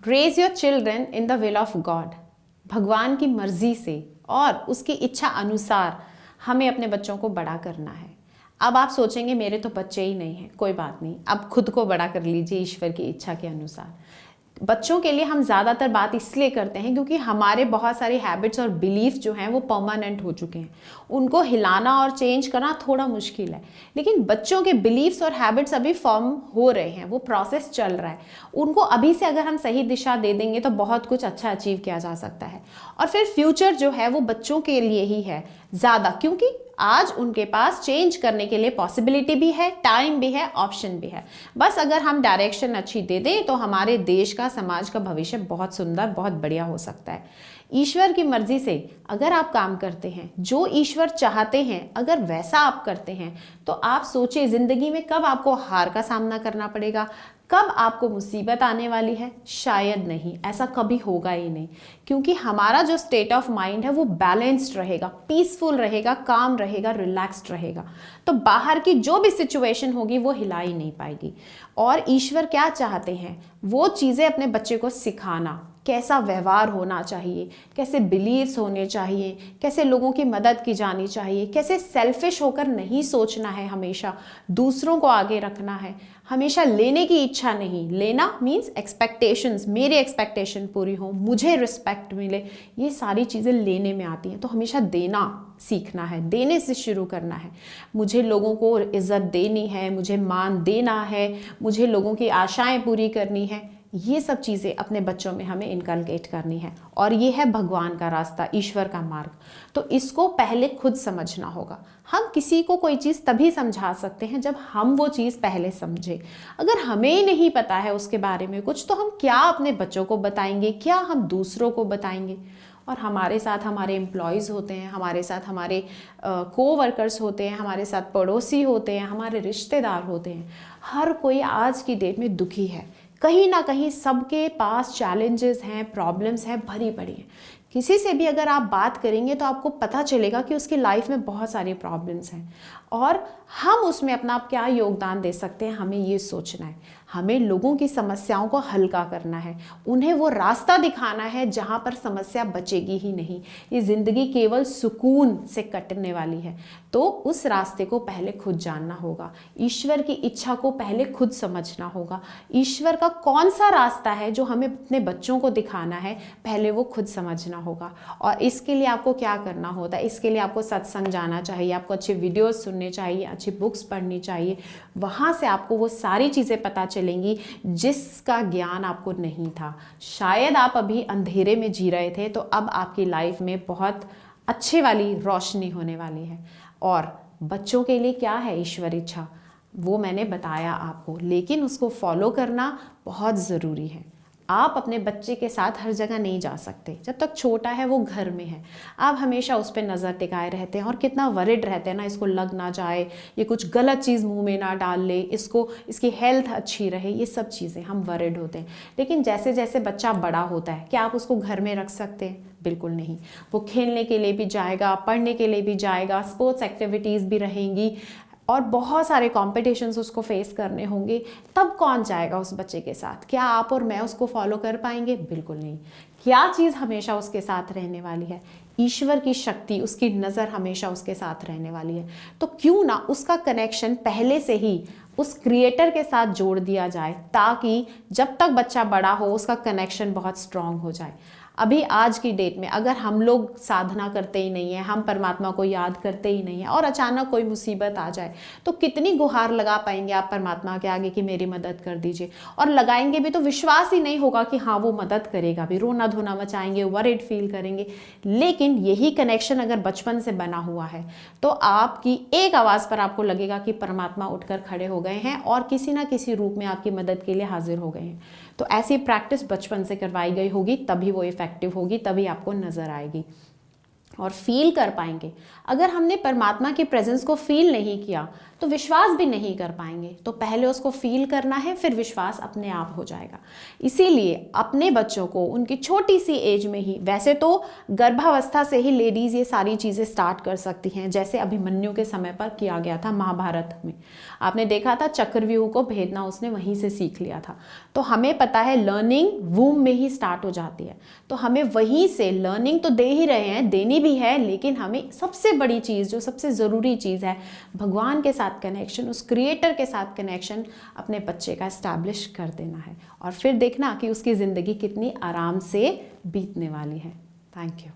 Raise your children in the will of God. भगवान की मर्जी से और उसकी इच्छा अनुसार हमें अपने बच्चों को बड़ा करना है। अब आप सोचेंगे मेरे तो बच्चे ही नहीं हैं, कोई बात नहीं, अब खुद को बड़ा कर लीजिए ईश्वर की इच्छा के अनुसार। बच्चों के लिए हम ज़्यादातर बात इसलिए करते हैं क्योंकि हमारे बहुत सारी हैबिट्स और बिलीफ जो हैं वो परमानेंट हो चुके हैं, उनको हिलाना और चेंज करना थोड़ा मुश्किल है। लेकिन बच्चों के बिलीफ्स और हैबिट्स अभी फॉर्म हो रहे हैं, वो प्रोसेस चल रहा है। उनको अभी से अगर हम सही दिशा दे देंगे तो बहुत कुछ अच्छा अचीव किया जा सकता है। और फिर फ्यूचर जो है वो बच्चों के लिए ही है ज़्यादा, क्योंकि आज उनके पास चेंज करने के लिए पॉसिबिलिटी भी है, टाइम भी है, ऑप्शन भी है। बस अगर हम डायरेक्शन अच्छी दे दें तो हमारे देश का, समाज का भविष्य बहुत सुंदर, बहुत बढ़िया हो सकता है। ईश्वर की मर्जी से अगर आप काम करते हैं, जो ईश्वर चाहते हैं अगर वैसा आप करते हैं, तो आप सोचिए जिंदगी में कब आपको हार का सामना करना पड़ेगा, कब आपको मुसीबत आने वाली है। शायद नहीं, ऐसा कभी होगा ही नहीं, क्योंकि हमारा जो स्टेट ऑफ माइंड है वो बैलेंस्ड रहेगा, पीसफुल रहेगा, काम रहेगा, रिलैक्स्ड रहेगा। तो बाहर की जो भी सिचुएशन होगी वो हिला ही नहीं पाएगी। और ईश्वर क्या चाहते हैं, वो चीज़ें अपने बच्चे को सिखाना, कैसा व्यवहार होना चाहिए, कैसे बिलीव्स होने चाहिए, कैसे लोगों की मदद की जानी चाहिए, कैसे सेल्फिश होकर नहीं सोचना है, हमेशा दूसरों को आगे रखना है, हमेशा लेने की इच्छा नहीं। लेना मीन्स एक्सपेक्टेशंस, मेरी एक्सपेक्टेशन पूरी हो, मुझे रिस्पेक्ट मिले, ये सारी चीज़ें लेने में आती हैं। तो हमेशा देना सीखना है, देने से शुरू करना है। मुझे लोगों को इज्जत देनी है, मुझे मान देना है, मुझे लोगों की आशाएं पूरी करनी है, ये सब चीज़ें अपने बच्चों में हमें इनकलकेट करनी है। और ये है भगवान का रास्ता, ईश्वर का मार्ग। तो इसको पहले खुद समझना होगा। हम किसी को कोई चीज़ तभी समझा सकते हैं जब हम वो चीज़ पहले समझे। अगर हमें ही नहीं पता है उसके बारे में कुछ, तो हम क्या अपने बच्चों को बताएंगे, क्या हम दूसरों को बताएंगे। और हमारे साथ हमारे एम्प्लॉयज़ होते हैं, हमारे साथ हमारे कोवर्कर्स होते हैं, हमारे साथ पड़ोसी होते हैं, हमारे रिश्तेदार होते हैं। हर कोई आज की डेट में दुखी है, कहीं ना कहीं सबके पास चैलेंजेस हैं, प्रॉब्लम्स हैं, भरी पड़ी हैं। किसी से भी अगर आप बात करेंगे तो आपको पता चलेगा कि उसकी लाइफ में बहुत सारी प्रॉब्लम्स हैं, और हम उसमें अपना क्या योगदान दे सकते हैं, हमें ये सोचना है। हमें लोगों की समस्याओं को हल्का करना है, उन्हें वो रास्ता दिखाना है जहाँ पर समस्या बचेगी ही नहीं। ये ज़िंदगी केवल सुकून से कटने वाली है, तो उस रास्ते को पहले खुद जानना होगा। ईश्वर की इच्छा को पहले खुद समझना होगा। ईश्वर का कौन सा रास्ता है जो हमें अपने बच्चों को दिखाना है, पहले वो खुद समझना होगा। और इसके लिए आपको क्या करना होता है, इसके लिए आपको सत्संग जाना चाहिए, आपको अच्छे वीडियोस सुनने चाहिए, अच्छी बुक्स पढ़नी चाहिए। वहाँ से आपको वो सारी चीज़ें पता चलेंगी जिसका ज्ञान आपको नहीं था। शायद आप अभी अंधेरे में जी रहे थे, तो अब आपकी लाइफ में बहुत अच्छे वाली रोशनी होने वाली है। और बच्चों के लिए क्या है ईश्वर इच्छा, वो मैंने बताया आपको, लेकिन उसको फॉलो करना बहुत ज़रूरी है। आप अपने बच्चे के साथ हर जगह नहीं जा सकते। जब तक छोटा है वो घर में है, आप हमेशा उस पर नज़र टिकाए रहते हैं और कितना वरिड रहते हैं ना, इसको लग ना जाए, ये कुछ गलत चीज़ मुंह में ना डाल ले, इसको, इसकी हेल्थ अच्छी रहे, ये सब चीज़ें हम वरिड होते हैं। लेकिन जैसे जैसे बच्चा बड़ा होता है, क्या आप उसको घर में रख सकते हैं? बिल्कुल नहीं। वो खेलने के लिए भी जाएगा, पढ़ने के लिए भी जाएगा, स्पोर्ट्स एक्टिविटीज़ भी रहेंगी, और बहुत सारे कॉम्पिटिशन्स उसको फेस करने होंगे। तब कौन जाएगा उस बच्चे के साथ? क्या आप और मैं उसको फॉलो कर पाएंगे? बिल्कुल नहीं। क्या चीज़ हमेशा उसके साथ रहने वाली है? ईश्वर की शक्ति, उसकी नज़र हमेशा उसके साथ रहने वाली है। तो क्यों ना उसका कनेक्शन पहले से ही उस क्रिएटर के साथ जोड़ दिया जाए, ताकि जब तक बच्चा बड़ा हो उसका कनेक्शन बहुत स्ट्रांग हो जाए। अभी आज की डेट में अगर हम लोग साधना करते ही नहीं है, हम परमात्मा को याद करते ही नहीं है, और अचानक कोई मुसीबत आ जाए, तो कितनी गुहार लगा पाएंगे आप परमात्मा के आगे कि मेरी मदद कर दीजिए? और लगाएंगे भी तो विश्वास ही नहीं होगा कि हाँ वो मदद करेगा भी, रोना धोना मचाएंगे, वरिड फील करेंगे। लेकिन यही कनेक्शन अगर बचपन से बना हुआ है, तो आपकी एक आवाज़ पर आपको लगेगा कि परमात्मा उठकर खड़े हो गए हैं और किसी ना किसी रूप में आपकी मदद के लिए हाजिर हो गए हैं। तो ऐसी प्रैक्टिस बचपन से करवाई गई होगी, तभी वो इफेक्टिव होगी, तभी आपको नज़र आएगी। और फील कर पाएंगे। अगर हमने परमात्मा की प्रेजेंस को फील नहीं किया तो विश्वास भी नहीं कर पाएंगे। तो पहले उसको फील करना है, फिर विश्वास अपने आप हो जाएगा। इसीलिए अपने बच्चों को उनकी छोटी सी एज में ही, वैसे तो गर्भावस्था से ही लेडीज ये सारी चीज़ें स्टार्ट कर सकती हैं, जैसे अभिमन्यु के समय पर किया गया था महाभारत में। आपने देखा था चक्रव्यूह को भेदना उसने वहीं से सीख लिया था। तो हमें पता है लर्निंग वूम में ही स्टार्ट हो जाती है। तो हमें वहीं से लर्निंग तो दे ही रहे हैं, देनी भी है, लेकिन हमें सबसे बड़ी चीज़, जो सबसे ज़रूरी चीज़ है, भगवान के साथ कनेक्शन, उस क्रिएटर के साथ कनेक्शन अपने बच्चे का एस्टैब्लिश कर देना है। और फिर देखना कि उसकी ज़िंदगी कितनी आराम से बीतने वाली है। Thank you.